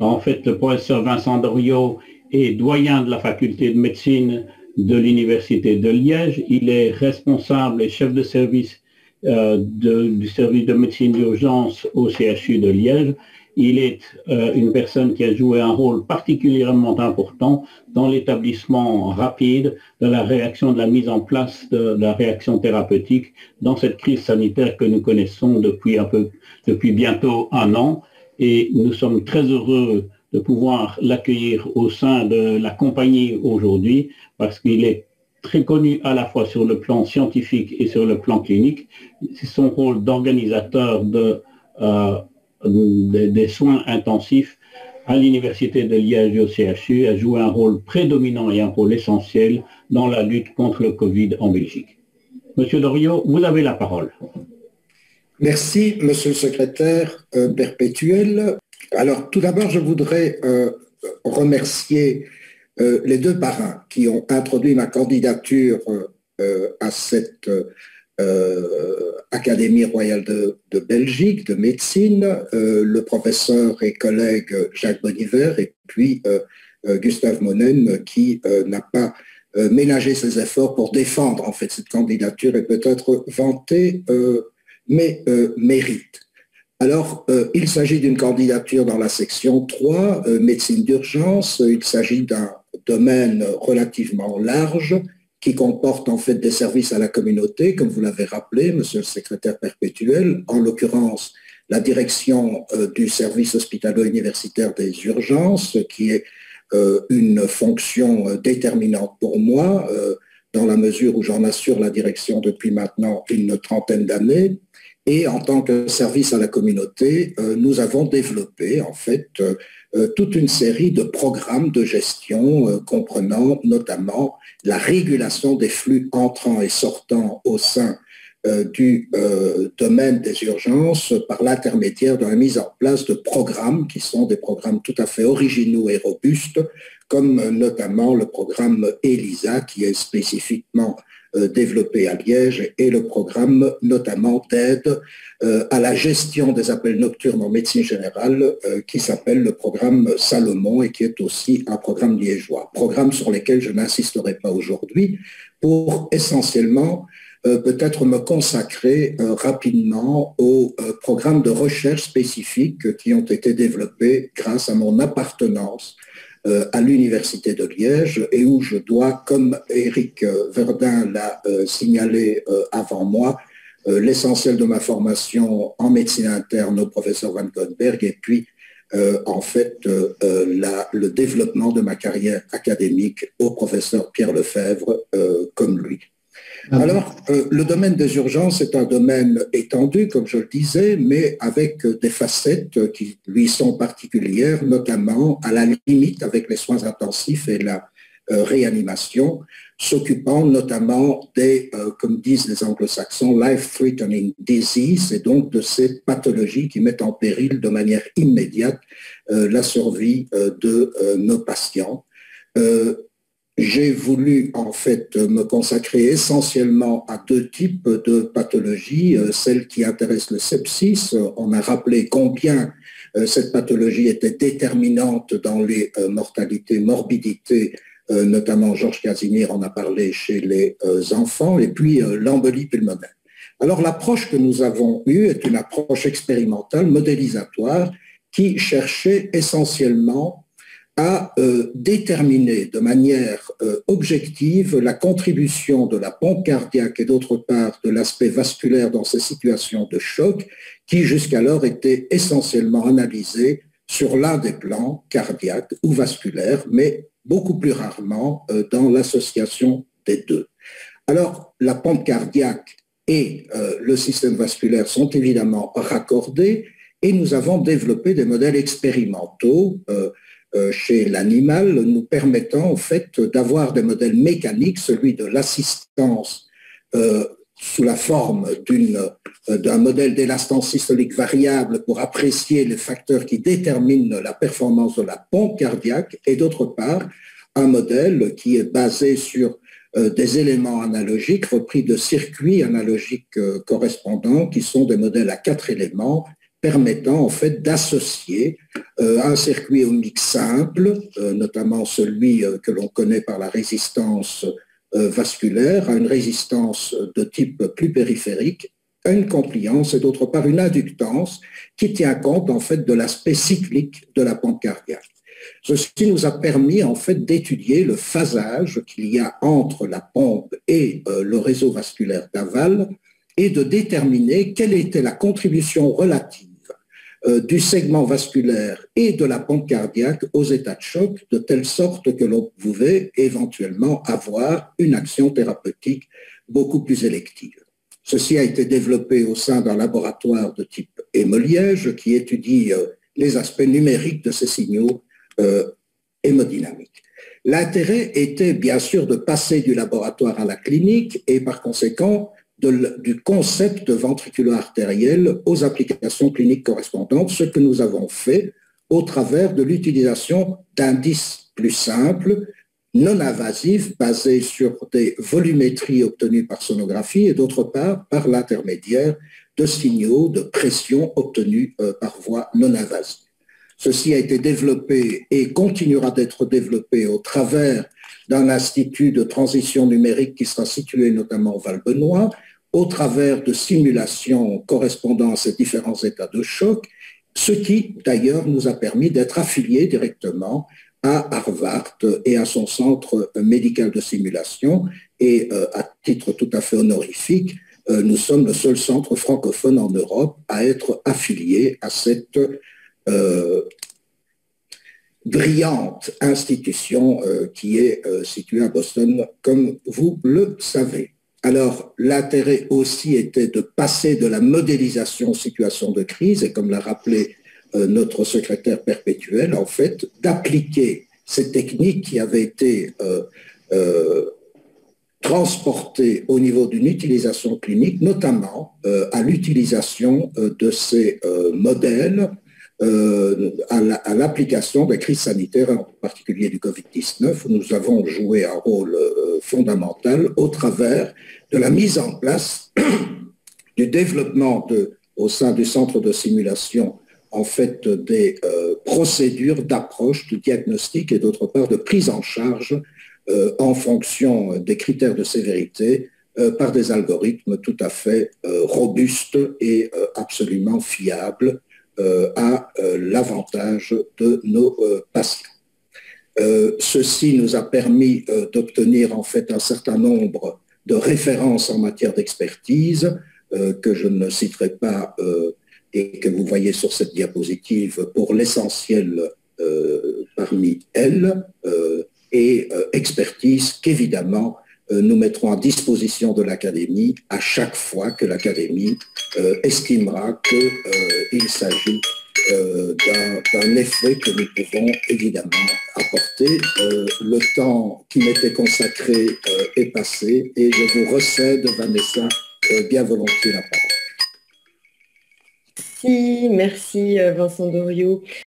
En fait, le professeur Vincent Doriot est doyen de la faculté de médecine de l'Université de Liège. Il est responsable et chef de service du service de médecine d'urgence au CHU de Liège. Il est une personne qui a joué un rôle particulièrement important dans l'établissement rapide de la réaction, de la mise en place de la réaction thérapeutique dans cette crise sanitaire que nous connaissons depuis bientôt un an. Et nous sommes très heureux de pouvoir l'accueillir au sein de la compagnie aujourd'hui parce qu'il est très connu à la fois sur le plan scientifique et sur le plan clinique. C'est son rôle d'organisateur des soins intensifs à l'Université de Liège et au CHU a joué un rôle prédominant et un rôle essentiel dans la lutte contre le Covid en Belgique. Monsieur Doriot, vous avez la parole. Merci, monsieur le secrétaire perpétuel. Alors, tout d'abord, je voudrais remercier les deux parrains qui ont introduit ma candidature à cette Académie royale de Belgique de médecine, le professeur et collègue Jacques Boniver et puis Gustave Monen qui n'a pas ménagé ses efforts pour défendre en fait cette candidature et peut-être vanter mes mérites. Alors, il s'agit d'une candidature dans la section 3, médecine d'urgence. Il s'agit d'un domaine relativement large qui comporte en fait des services à la communauté, comme vous l'avez rappelé, monsieur le secrétaire perpétuel, en l'occurrence la direction du service hospitalo-universitaire des urgences, qui est une fonction déterminante pour moi, dans la mesure où j'en assure la direction depuis maintenant une trentaine d'années. Et en tant que service à la communauté, nous avons développé en fait toute une série de programmes de gestion comprenant notamment la régulation des flux entrants et sortants au sein du domaine des urgences par l'intermédiaire de la mise en place de programmes qui sont des programmes tout à fait originaux et robustes, comme notamment le programme ELISA qui est spécifiquement développé à Liège et le programme notamment d'aide à la gestion des appels nocturnes en médecine générale qui s'appelle le programme Salomon et qui est aussi un programme liégeois. Programme sur lesquels je n'insisterai pas aujourd'hui pour essentiellement peut-être me consacrer rapidement aux programmes de recherche spécifiques qui ont été développés grâce à mon appartenance à l'Université de Liège et où je dois, comme Éric Verdun l'a signalé avant moi, l'essentiel de ma formation en médecine interne au professeur Van Goenberg et puis en fait le développement de ma carrière académique au professeur Pierre Lefebvre comme lui. Alors, le domaine des urgences est un domaine étendu, comme je le disais, mais avec des facettes qui lui sont particulières, notamment à la limite avec les soins intensifs et la réanimation, s'occupant notamment des, comme disent les anglo-saxons, life-threatening disease, et donc de ces pathologies qui mettent en péril de manière immédiate la survie de nos patients. J'ai voulu en fait me consacrer essentiellement à deux types de pathologies, celle qui intéresse le sepsis. On a rappelé combien cette pathologie était déterminante dans les mortalités, morbidités, notamment Georges Casimir en a parlé chez les enfants, et puis l'embolie pulmonaire. Alors l'approche que nous avons eue est une approche expérimentale, modélisatoire, qui cherchait essentiellement à déterminer de manière objective la contribution de la pompe cardiaque et d'autre part de l'aspect vasculaire dans ces situations de choc qui jusqu'alors étaient essentiellement analysées sur l'un des plans cardiaques ou vasculaires, mais beaucoup plus rarement dans l'association des deux. Alors, la pompe cardiaque et le système vasculaire sont évidemment raccordés et nous avons développé des modèles expérimentaux chez l'animal, nous permettant en fait d'avoir des modèles mécaniques, celui de l'assistance sous la forme d'un modèle d'élastance systolique variable pour apprécier les facteurs qui déterminent la performance de la pompe cardiaque, et d'autre part, un modèle qui est basé sur des éléments analogiques repris de circuits analogiques correspondants qui sont des modèles à 4 éléments permettant en fait d'associer un circuit ohmique simple, notamment celui que l'on connaît par la résistance vasculaire, à une résistance de type plus périphérique, à une compliance et d'autre part une inductance qui tient compte en fait de l'aspect cyclique de la pompe cardiaque. Ceci nous a permis en fait d'étudier le phasage qu'il y a entre la pompe et le réseau vasculaire d'aval et de déterminer quelle était la contribution relative du segment vasculaire et de la pompe cardiaque aux états de choc, de telle sorte que l'on pouvait éventuellement avoir une action thérapeutique beaucoup plus élective. Ceci a été développé au sein d'un laboratoire de type hémoliège qui étudie les aspects numériques de ces signaux hémodynamiques. L'intérêt était bien sûr de passer du laboratoire à la clinique et par conséquent du concept ventriculo-artériel aux applications cliniques correspondantes, ce que nous avons fait au travers de l'utilisation d'indices plus simples, non invasifs, basés sur des volumétries obtenues par sonographie et d'autre part par l'intermédiaire de signaux de pression obtenus par voie non invasive. Ceci a été développé et continuera d'être développé au travers d'un institut de transition numérique qui sera situé notamment au Val-Benoît, au travers de simulations correspondant à ces différents états de choc, ce qui d'ailleurs nous a permis d'être affiliés directement à Harvard et à son centre médical de simulation. Et à titre tout à fait honorifique, nous sommes le seul centre francophone en Europe à être affilié à cette brillante institution qui est située à Boston, comme vous le savez. Alors, l'intérêt aussi était de passer de la modélisation aux situations de crise, et comme l'a rappelé notre secrétaire perpétuel, en fait, d'appliquer ces techniques qui avaient été transportées au niveau d'une utilisation clinique, notamment à l'utilisation de ces modèles à l'application des crises sanitaires, en particulier du Covid-19, où nous avons joué un rôle fondamental au travers de la mise en place du développement au sein du centre de simulation, en fait, des procédures d'approche, de diagnostic et d'autre part de prise en charge en fonction des critères de sévérité par des algorithmes tout à fait robustes et absolument fiables à l'avantage de nos patients. Ceci nous a permis d'obtenir en fait un certain nombre de références en matière d'expertise que je ne citerai pas et que vous voyez sur cette diapositive pour l'essentiel parmi elles, et expertise qu'évidemment nous mettrons à disposition de l'Académie à chaque fois que l'Académie estimera qu'il s'agit d'un effet que nous pouvons évidemment apporter. Le temps qui m'était consacré est passé et je vous recède, Vanessa, bien volontiers la parole. Merci Vincent Doriot.